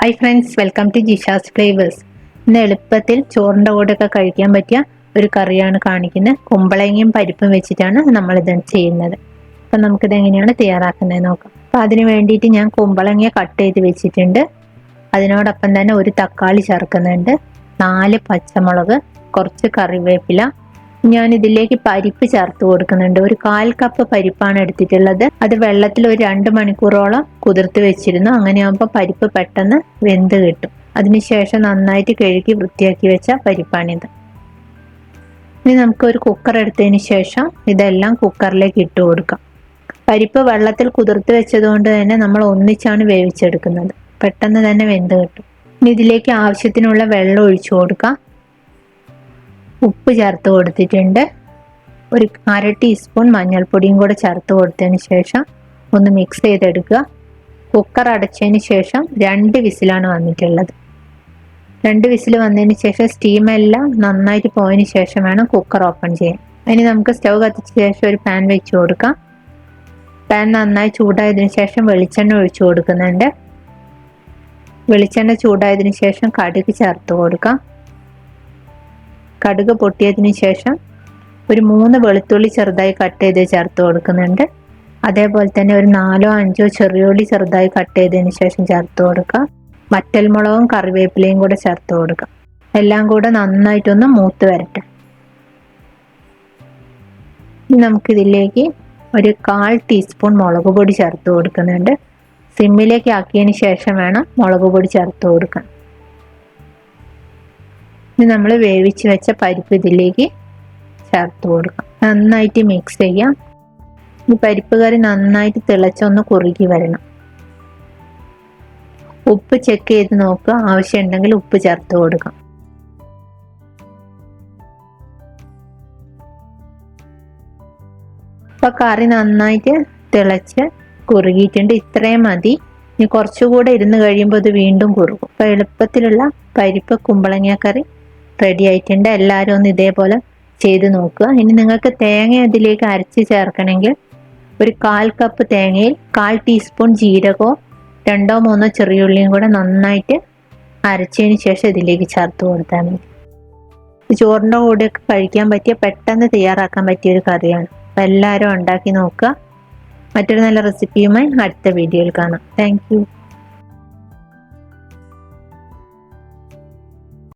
Hi friends, welcome to Jisha's flavours. ഇന്ന് എളുപ്പത്തിൽ ചോറിൻ്റെ കൂടെയൊക്കെ കഴിക്കാൻ പറ്റിയ ഒരു കറിയാണ് കാണിക്കുന്നത്. കുമ്പളങ്ങയും പരിപ്പും വെച്ചിട്ടാണ് നമ്മളിത് ചെയ്യുന്നത്. അപ്പം നമുക്കിത് എങ്ങനെയാണ് തയ്യാറാക്കുന്നത് നോക്കാം. അപ്പം അതിന് വേണ്ടിയിട്ട് ഞാൻ കുമ്പളങ്ങ കട്ട് ചെയ്ത് വെച്ചിട്ടുണ്ട്. അതിനോടൊപ്പം തന്നെ ഒരു തക്കാളി ചേർക്കുന്നുണ്ട്, 4 പച്ചമുളക്, കുറച്ച് കറിവേപ്പില. ഞാൻ ഇതിലേക്ക് പരിപ്പ് ചേർത്ത് കൊടുക്കുന്നുണ്ട്. ഒരു 1/4 കപ്പ് പരിപ്പാണ് എടുത്തിട്ടുള്ളത്. അത് വെള്ളത്തിൽ ഒരു 2 മണിക്കൂറോളം കുതിർത്ത് വെച്ചിരുന്നു. അങ്ങനെയാകുമ്പോൾ പരിപ്പ് പെട്ടെന്ന് വെന്ത് കിട്ടും. അതിനുശേഷം നന്നായിട്ട് കഴുകി വൃത്തിയാക്കി വെച്ച പരിപ്പാണിത്. ഇനി നമുക്ക് ഒരു കുക്കർ എടുത്തതിന് ശേഷം ഇതെല്ലാം കുക്കറിലേക്ക് ഇട്ട് കൊടുക്കാം. പരിപ്പ് വെള്ളത്തിൽ കുതിർത്ത് വെച്ചതുകൊണ്ട് തന്നെ നമ്മൾ ഒന്നിച്ചാണ് വേവിച്ചെടുക്കുന്നത്. പെട്ടെന്ന് തന്നെ വെന്ത് കിട്ടും. ഇനി ഇതിലേക്ക് ആവശ്യത്തിനുള്ള വെള്ളം ഒഴിച്ചു കൊടുക്കാം. ഉപ്പ് ചേർത്ത് കൊടുത്തിട്ടുണ്ട്. ഒരു 1/2 ടീസ്പൂൺ മഞ്ഞൾപ്പൊടിയും കൂടെ ചേർത്ത് കൊടുത്തതിന് ശേഷം ഒന്ന് മിക്സ് ചെയ്തെടുക്കുക. കുക്കർ അടച്ചതിന് ശേഷം 2 വിസിലാണ് വന്നിട്ടുള്ളത്. 2 വിസിൽ വന്നതിന് ശേഷം സ്റ്റീമെല്ലാം നന്നായിട്ട് പോയതിന് ശേഷം വേണം കുക്കർ ഓപ്പൺ ചെയ്യാൻ. ഇനി നമുക്ക് സ്റ്റൗ കത്തിച്ച ശേഷം ഒരു പാൻ വെച്ച് കൊടുക്കാം. പാൻ നന്നായി ചൂടായതിനു ശേഷം വെളിച്ചെണ്ണ ഒഴിച്ചു കൊടുക്കുന്നുണ്ട്. വെളിച്ചെണ്ണ ചൂടായതിനു ശേഷം കടുക് ചേർത്ത് കൊടുക്കാം. കടുക് പൊട്ടിയതിന് ശേഷം ഒരു 3 വെളുത്തുള്ളി ചെറുതായി കട്ട് ചെയ്ത് ചേർത്ത് കൊടുക്കുന്നുണ്ട്. അതേപോലെ തന്നെ ഒരു 4-5 ചെറിയുള്ളി ചെറുതായി കട്ട് ചെയ്തതിന് ശേഷം ചേർത്ത് കൊടുക്കുക. വറ്റൽമുളകും കറിവേപ്പിലയും കൂടെ ചേർത്ത് കൊടുക്കുക. എല്ലാം കൂടെ നന്നായിട്ടൊന്ന് മൂത്ത് വരട്ടെ. ഇനി നമുക്കിതിലേക്ക് ഒരു 1/4 ടീസ്പൂൺ മുളക് പൊടി ചേർത്ത് കൊടുക്കുന്നുണ്ട്. സിമ്മിലേക്ക് ആക്കിയതിന് ശേഷം വേണം മുളക് പൊടി ചേർത്ത് കൊടുക്കാൻ. ഇനി നമ്മൾ വേവിച്ച് വെച്ച പരിപ്പ് ഇതിലേക്ക് ചേർത്ത് കൊടുക്കാം. നന്നായിട്ട് മിക്സ് ചെയ്യാം. ഈ പരിപ്പ് കറി നന്നായിട്ട് തിളച്ചൊന്ന് കുറുകി വരണം. ഉപ്പ് ചെക്ക് ചെയ്ത് നോക്കുക. ആവശ്യമുണ്ടെങ്കിൽ ഉപ്പ് ചേർത്ത് കൊടുക്കാം. ഇപ്പൊ കറി നന്നായിട്ട് തിളച്ച് കുറുകിയിട്ടുണ്ട്. ഇത്രയും മതി. ഇനി കുറച്ചുകൂടെ ഇരുന്ന് കഴിയുമ്പോൾ ഇത് വീണ്ടും കുറുകും. അപ്പൊ എളുപ്പത്തിലുള്ള പരിപ്പ് കുമ്പളങ്ങ കറി റെഡി ആയിട്ടുണ്ട്. എല്ലാവരും ഒന്ന് ഇതേപോലെ ചെയ്ത് നോക്കുക. ഇനി നിങ്ങൾക്ക് തേങ്ങ ഇതിലേക്ക് അരച്ച് ചേർക്കണമെങ്കിൽ ഒരു 1/4 കപ്പ് തേങ്ങയിൽ 1/4 ടീസ്പൂൺ ജീരകവും 2-3 ചെറിയുള്ളിയും കൂടെ നന്നായിട്ട് അരച്ചതിന് ശേഷം ഇതിലേക്ക് ചേർത്ത് കൊടുത്താൽ മതി. ചോറിൻ്റെ കൂടെയൊക്കെ കഴിക്കാൻ പറ്റിയ, പെട്ടെന്ന് തയ്യാറാക്കാൻ പറ്റിയ ഒരു കറിയാണ്. അപ്പം എല്ലാവരും ഉണ്ടാക്കി നോക്കുക. മറ്റൊരു നല്ല റെസിപ്പിയുമായി അടുത്ത വീഡിയോയിൽ കാണാം. Thank you.